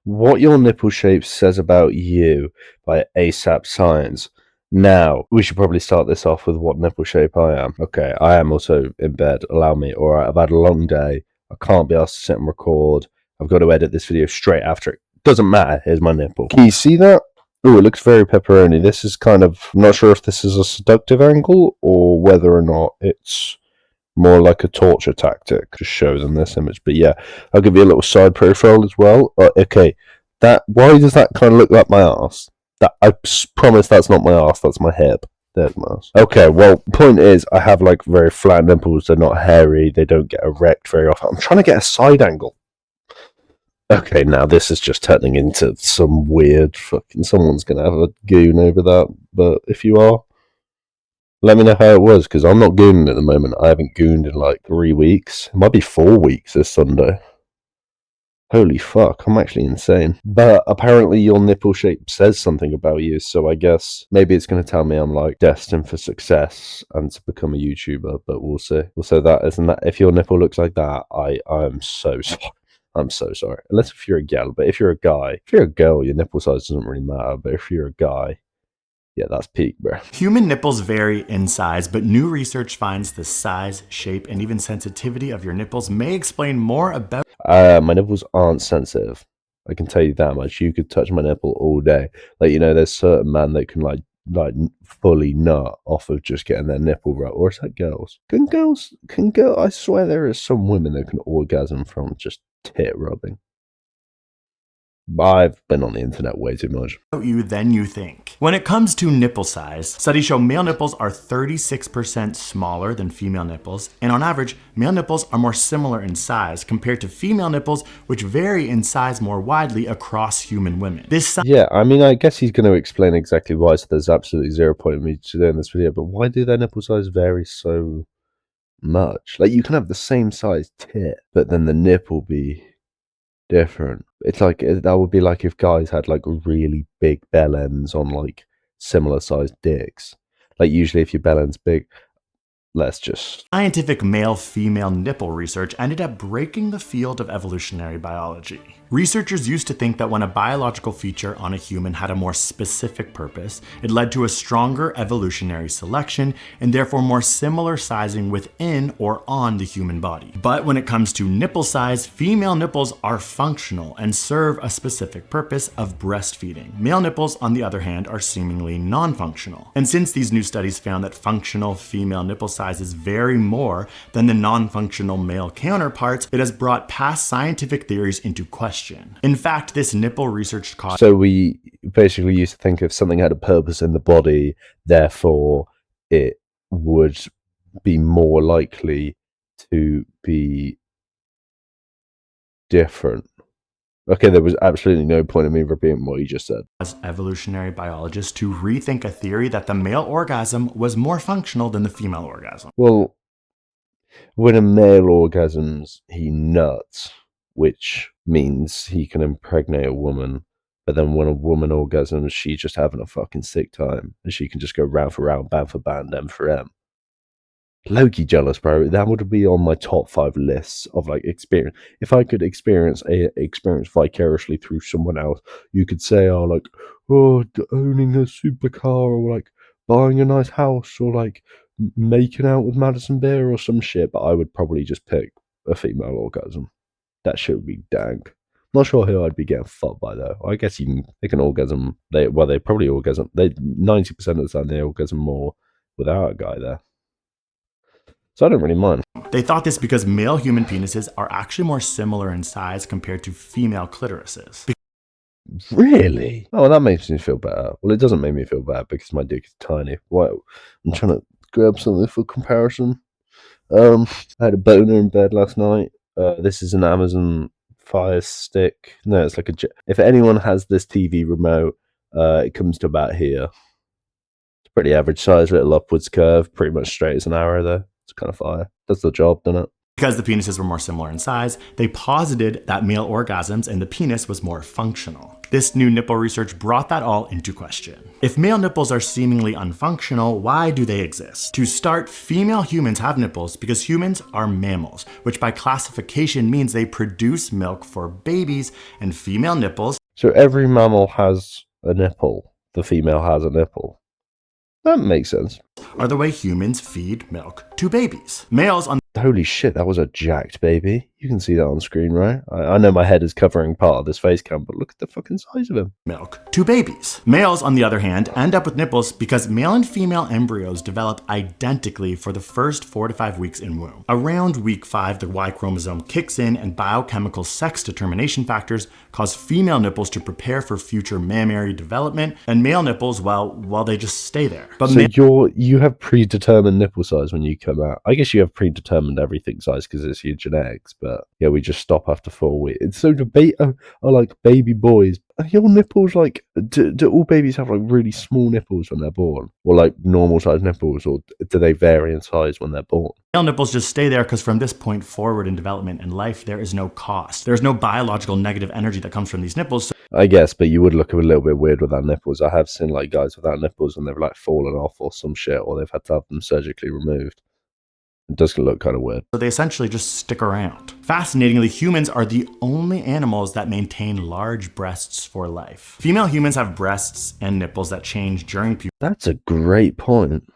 What your nipple shape says about you by ASAP Science. Now, we should probably start this off with what nipple shape I am. Okay, I am also in bed. Allow me. Alright, I've had a long day. I can't be asked to sit and record. I've got to edit this video straight after it. Doesn't matter. Here's my nipple. Can you see that? Oh, it looks very pepperoni. This is kind of... I'm not sure if this is a seductive angle or whether or not it's more like a torture tactic to show them this image. But yeah, I'll give you a little side profile as well. Okay, that why does that kind of look like my ass? That I promise that's not my ass. That's my hip. There's my ass. Okay, well, point is, I have like very flat nipples. They're not hairy. They don't get erect very often. I'm trying to get a side angle. Okay, now this is just turning into some weird fucking. Someone's gonna have a goon over that. But if you are, let me know how it was, because I'm not gooning at the moment. I haven't gooned in like 3 weeks. It might be 4 weeks this Sunday. Holy fuck, I'm actually insane. But apparently your nipple shape says something about you, so I guess maybe it's going to tell me I'm like destined for success and to become a YouTuber, but we'll see. Also, that isn't that if your nipple looks like that, I'm so sorry. I'm so sorry. Unless if you're a gal, but if you're a guy, if you're a girl, your nipple size doesn't really matter, but if you're a guy, yeah, that's peak, bro. Human nipples vary in size, but new research finds the size, shape, and even sensitivity of your nipples may explain more about... My nipples aren't sensitive. I can tell you that much. You could touch my nipple all day. Like, you know, there's certain men that can like fully nut off of just getting their nipple rubbed. Or is that girls? Can girls, I swear there is some women that can orgasm from just tit rubbing. I've been on the internet way too much. You than you think. When it comes to nipple size, studies show male nipples are 36% smaller than female nipples, and on average, male nipples are more similar in size compared to female nipples, which vary in size more widely across human women. Yeah, I mean, I guess he's going to explain exactly why, so there's absolutely zero point in me doing this video, but why do their nipple size vary so much? Like, you can have the same size tit, but then the nipple be different. It's like that would be like if guys had like really big bell ends on like similar sized dicks. Like usually if your bell end's big, let's just... Scientific male-female nipple research ended up breaking the field of evolutionary biology. Researchers used to think that when a biological feature on a human had a more specific purpose, it led to a stronger evolutionary selection and therefore more similar sizing within or on the human body. But when it comes to nipple size, female nipples are functional and serve a specific purpose of breastfeeding. Male nipples, on the other hand, are seemingly non-functional. And since these new studies found that functional female nipple sizes vary more than the non-functional male counterparts, it has brought past scientific theories into question. In fact, this nipple research caused... So we basically used to think if something had a purpose in the body, therefore it would be more likely to be different. Okay, there was absolutely no point in me repeating what you just said. As evolutionary biologists to rethink a theory that the male orgasm was more functional than the female orgasm. Well, when a male orgasms, he nuts, which means he can impregnate a woman. But then when a woman orgasms, she's just having a fucking sick time. And she can just go round for round, band for band, M for M. Low-key jealous, bro. That would be on my top 5 lists of like experience. If I could experience vicariously through someone else, you could say, oh, like, oh, owning a supercar, or like buying a nice house, or like making out with Madison Beer or some shit. But I would probably just pick a female orgasm. That shit would be dank. Not sure who I'd be getting fucked by though. I guess they can orgasm. They probably orgasm. 90% of the time they orgasm more without a guy there. So I don't really mind. They thought this because male human penises are actually more similar in size compared to female clitorises. Really? Oh, that makes me feel better. Well, it doesn't make me feel bad because my dick is tiny. What? I'm trying to grab something for comparison. I had a boner in bed last night. This is an Amazon Fire Stick. No, it's like if anyone has this TV remote, it comes to about here. It's pretty average size, little upwards curve, pretty much straight as an arrow though. It's kind of fire. Does the job, doesn't it? Because the penises were more similar in size, they posited that male orgasms and the penis was more functional. This new nipple research brought that all into question. If male nipples are seemingly unfunctional, why do they exist? To start, female humans have nipples because humans are mammals, which by classification means they produce milk for babies, and female nipples. So every mammal has a nipple. The female has a nipple. That makes sense. Are the way humans feed milk to babies. Males, on Holy shit, that was a jacked baby. You can see that on screen, right? I know my head is covering part of this face cam, but look at the fucking size of him. milk to babies. Males, on the other hand, end up with nipples because male and female embryos develop identically for the first 4 to 5 weeks in womb. Around week 5, the Y chromosome kicks in and biochemical sex determination factors cause female nipples to prepare for future mammary development, and male nipples, well, they just stay there. But So you have predetermined nipple size when you come out. I guess you have predetermined everything size because it's your genetics, but yeah, we just stop after 4 weeks. It's so debate are like baby boys. Are your nipples like do all babies have like really small nipples when they're born, or like normal size nipples, or do they vary in size when they're born? male nipples just stay there because from this point forward in development and life, there is no cost. There's no biological negative energy that comes from these nipples. I guess, but you would look a little bit weird without nipples. I have seen like guys without nipples and they've like fallen off or some shit, or they've had to have them surgically removed. It does look kind of weird. So they essentially just stick around. Fascinatingly, humans are the only animals that maintain large breasts for life. Female humans have breasts and nipples that change during puberty. That's a great point.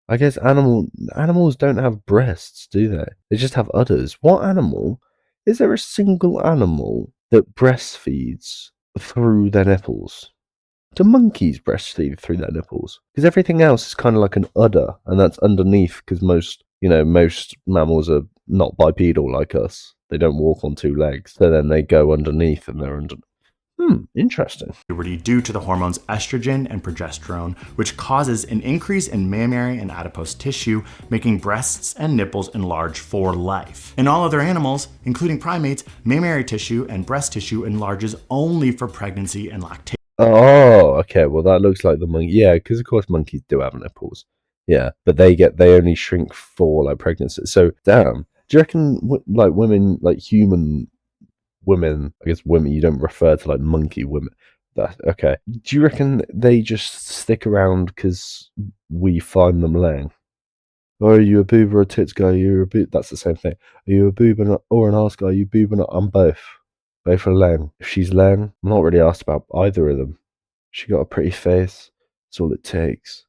I guess animals don't have breasts, do they? They just have udders. What animal? Is there a single animal that breastfeeds through their nipples? Do monkeys breastfeed through their nipples? Because everything else is kind of like an udder, and that's underneath. Because most mammals are not bipedal like us. They don't walk on 2 legs. So then they go underneath, and they're under. Interesting. Due to the hormones estrogen and progesterone, which causes an increase in mammary and adipose tissue, making breasts and nipples enlarge for life. In all other animals, including primates, mammary tissue and breast tissue enlarges only for pregnancy and lactation. Oh, okay. Well, that looks like the monkey. Yeah, because of course monkeys do have nipples. Yeah, but they only shrink for like pregnancy. So damn. Do you reckon like women, like human women? I guess women. You don't refer to like monkey women. That okay. Do you reckon they just stick around because we find them laying? Or are you a boob or a tits guy? You're a boob. That's the same thing. Are you a boob or an arse guy? You boob or not? I'm both. Both are laying. If she's laying, I'm not really asked about either of them. She got a pretty face. That's all it takes.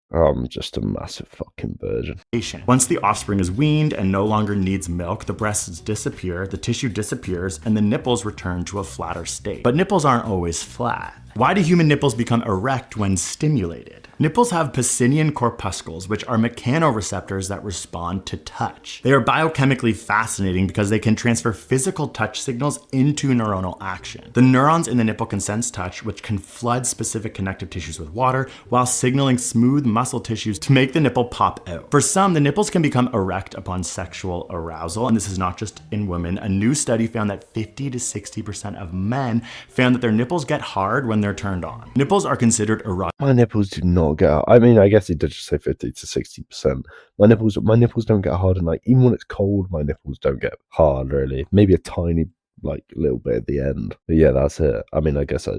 I'm just a massive fucking virgin. Once the offspring is weaned and no longer needs milk, the breasts disappear, the tissue disappears, and the nipples return to a flatter state. But nipples aren't always flat. Why do human nipples become erect when stimulated? Nipples have Pacinian corpuscles, which are mechanoreceptors that respond to touch. They are biochemically fascinating because they can transfer physical touch signals into neuronal action. The neurons in the nipple can sense touch, which can flood specific connective tissues with water, while signaling smooth muscle tissues to make the nipple pop out. For some, the nipples can become erect upon sexual arousal, and this is not just in women. A new study found that 50 to 60% of men found that their nipples get hard when they're turned on. Nipples are considered erotic. My nipples do not get hard. I mean, I guess it did just say 50 to 60%. My nipples don't get hard, and like even when it's cold, my nipples don't get hard really. Maybe a tiny like little bit at the end. But yeah, that's it. I mean, I guess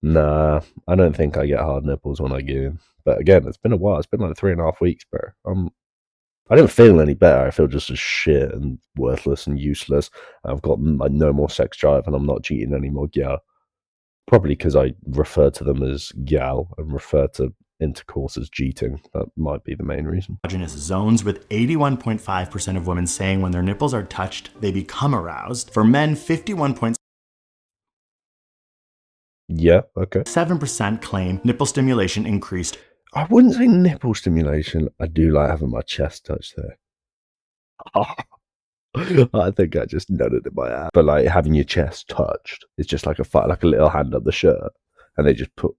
nah, I don't think I get hard nipples when I go. But again, it's been a while. It's been like 3.5 weeks, bro. I don't feel any better. I feel just as shit and worthless and useless. I've got like no more sex drive, and I'm not cheating anymore. Yeah. Probably because I refer to them as gal and refer to intercourse as cheating. That might be the main reason. Erogenous zones, with 81.5% of women saying when their nipples are touched, they become aroused. For men, 51.7% Yeah, okay. claim nipple stimulation increased. I wouldn't say nipple stimulation. I do like having my chest touched there. I think I just nutted in my ass. But like having your chest touched, it's just like a little hand up the shirt, and they just put.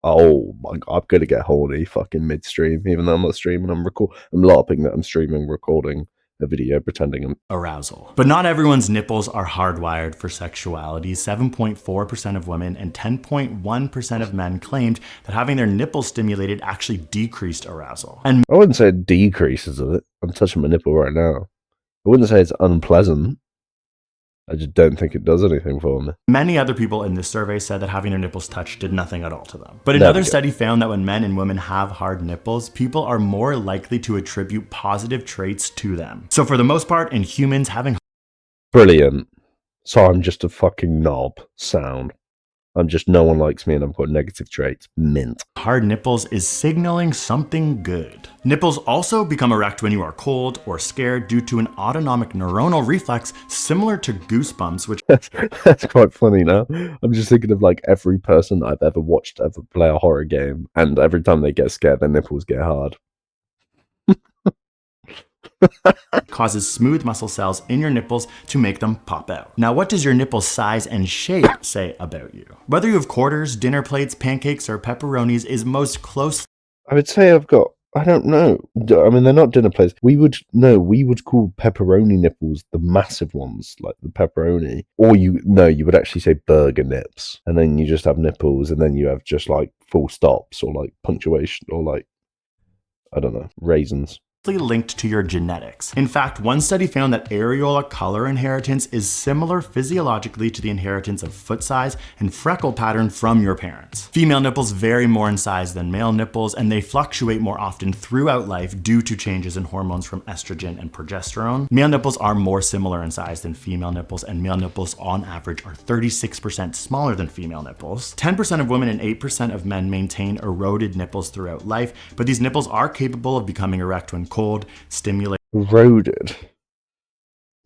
Oh my god, I'm gonna get horny fucking midstream, even though I'm not streaming. I'm LARPing that I'm streaming, recording a video, pretending I'm arousal. But not everyone's nipples are hardwired for sexuality. 7.4% of women and 10.1% of men claimed that having their nipples stimulated actually decreased arousal. And I wouldn't say it decreases it. I'm touching my nipple right now. I wouldn't say it's unpleasant. I just don't think it does anything for me. Many other people in this survey said that having their nipples touched did nothing at all to them. But There another we go. study found that when men and women have hard nipples, people are more likely to attribute positive traits to them. So for the most part, in humans, having Brilliant. So I'm just a fucking knob. Sound. I'm just no one likes me and I've got negative traits. Mint. hard nipples is signaling something good. Nipples also become erect when you are cold or scared due to an autonomic neuronal reflex similar to goosebumps, which That's quite funny now. I'm just thinking of like every person I've ever watched ever play a horror game, and every time they get scared, their nipples get hard. causes smooth muscle cells in your nipples to make them pop out. Now, what does your nipple size and shape say about you? Whether you have quarters, dinner plates, pancakes, or pepperonis is most closely I would say I've got. I don't know. I mean, they're not dinner plates. We would call pepperoni nipples the massive ones, like the pepperoni. Or you would actually say burger nips, and then you just have nipples, and then you have just like full stops or like punctuation or like I don't know, raisins. linked to your genetics. In fact, one study found that areola color inheritance is similar physiologically to the inheritance of foot size and freckle pattern from your parents. Female nipples vary more in size than male nipples, and they fluctuate more often throughout life due to changes in hormones from estrogen and progesterone. Male nipples are more similar in size than female nipples, and male nipples on average are 36% smaller than female nipples. 10% of women and 8% of men maintain eroded nipples throughout life, but these nipples are capable of becoming erect when cold, stimulated. Eroded.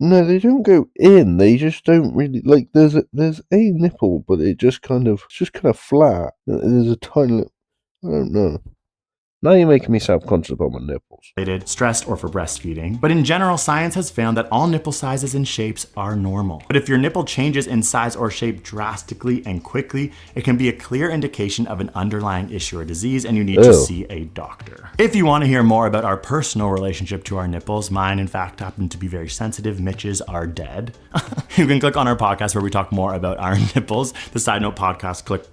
No, they don't go in. They just don't really like. There's a nipple, but it's just kind of flat. There's a tiny little. I don't know. Now you're making me self-conscious about my nipples. Stressed, or for breastfeeding. But in general, science has found that all nipple sizes and shapes are normal. But if your nipple changes in size or shape drastically and quickly, it can be a clear indication of an underlying issue or disease, and you need to see a doctor. If you want to hear more about our personal relationship to our nipples, mine in fact happen to be very sensitive. Mitch's are dead. You can click on our podcast where we talk more about our nipples. The Side Note podcast, click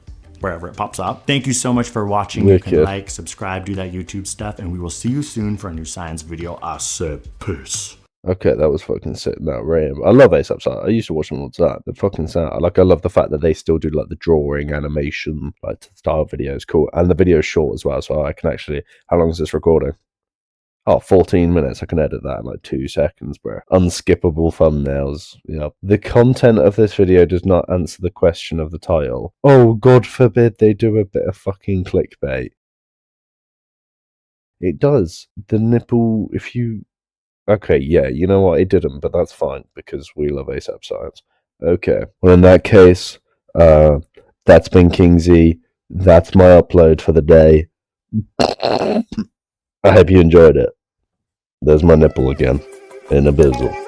wherever it pops up. Thank you so much for watching. You can like, subscribe, do that YouTube stuff, and we will see you soon for a new science video. I said peace. Okay, that was fucking sick. That random. I love ASAP Science. I used to watch them all the time. The fucking sound. Like, I love the fact that they still do like the drawing, animation, like style videos. Cool, and the video's short as well, so I can actually. How long is this recording? Oh, 14 minutes. I can edit that in like 2 seconds, bro. Unskippable thumbnails. Yeah. The content of this video does not answer the question of the title. Oh, God forbid they do a bit of fucking clickbait. It does. The nipple, if you... Okay, yeah, you know what? It didn't, but that's fine because we love ASAP Science. Okay. Well, in that case, that's been Kingzy. That's my upload for the day. I hope you enjoyed it. There's my nipple again, in a bizzle.